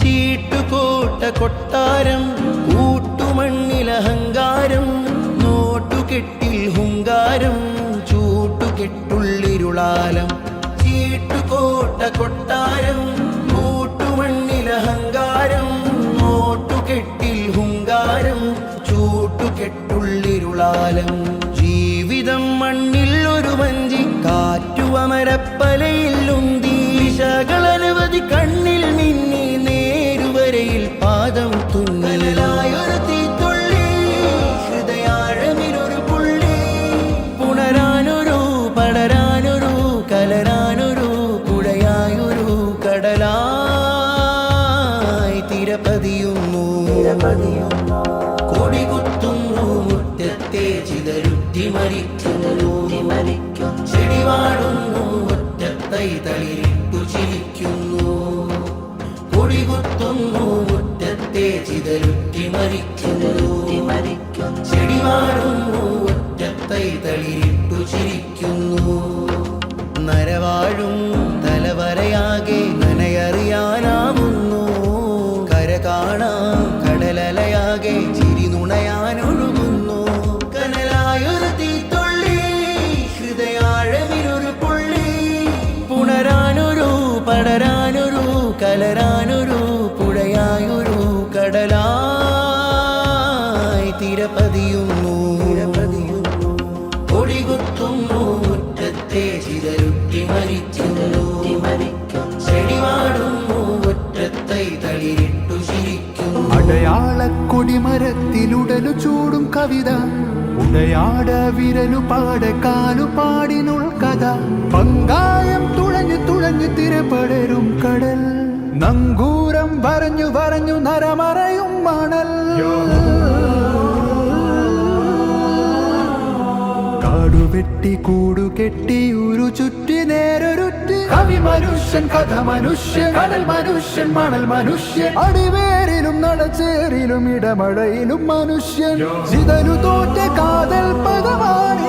ചീട്ടുകോട്ട കൊട്ടാരം കൂട്ടുമണ്ണിലഹങ്കാരം നോട്ടുകെട്ടിൽ ഹുങ്കാരം ചൂട്ടുകെട്ടുള്ളിരുളാലം ചീട്ടുകോട്ട കൊട്ടാരം കൂട്ടുമണ്ണിലഹങ്കാരം നോട്ടുകെട്ടിൽ ഹുങ്കാരം ചൂട്ടുകെട്ടുള്ളിരുളാലം ജീവിതം മണ്ണിൽ ഒരു വഞ്ചി കാറ്റുവമരപ്പലയിൽ ഉന്തി ദിശകളനവധി കണ്ണിൽ മിന്നി നേരുവരയിൽ പാദം തുന്നലായൊരു തീത്തുള്ളി ഹൃദയാഴമിലൊരു പുള്ളി പുണരാനൊരു പടരാനൊരു കലരാനൊരു കുഴയായൊരു കടലായി തിരപതിയുന്നു കൊടികുത്തുന്നു മുറ്റത്തെ ചിതരുറ്റി മരിക്കുന്നു ചെടിവാടുന്നു ഒറ്റത്തൈ തളിരിട്ടു ചിരിക്കുന്നു കൊടികുത്തുന്നു മുറ്റത്തെ ചിതരുറ്റി മരിക്കുന്നു ചെടിവാടുന്നു ഒറ്റത്തൈ തളിരിട്ടു ചിരിക്കുന്നു നരവാഴും തലവരയാകെ നനയറിയാനാവുന്നു കര കാണാം കടലലയാകെ ചിരി നുണയാനൊഴുകുന്നു കനലായൊരു തീത്തുള്ളി ഹൃദയാഴമിലൊരു പുള്ളി പുണരാനൊരു പടരാനൊരു കലരാനൊരു പുഴയായൊരു കടലായി തിരപതിയുന്നു കൊടികുത്തുന്നു മുറ്റത്തെ ചിതരുട്ടി മരിക്കുന്നു ചെടിവാടുന്നു ഒറ്റത്തൈ തളിരിട്ടു ചിരിക്കുന്നു അടയാളക്കൊടിമരത്തിലുടലു ചൂടും കവിത ഉടയാട വിരലു പാട കാലു പാടിനുൾ കഥ പങ്കായം തുഴഞ്ഞു തുഴഞ്ഞു തിരപടരും കടൽ നങ്കൂരം വരഞ്ഞു വരഞ്ഞു നരമറയും മണൽ കാടുവെട്ടി കൂടുകെട്ടി ഒരു ചുറ്റി നേരൊരുറ്റി കവി മനുഷ്യൻ കഥ മനുഷ്യൻ കടൽ മനുഷ്യൻ മണൽ മനുഷ്യൻ അടിവേരിലും നടച്ചേറിലും ഇടമഴയിലും മനുഷ്യൻ ചിതലു തോറ്റ കാതൽ പദമാണ്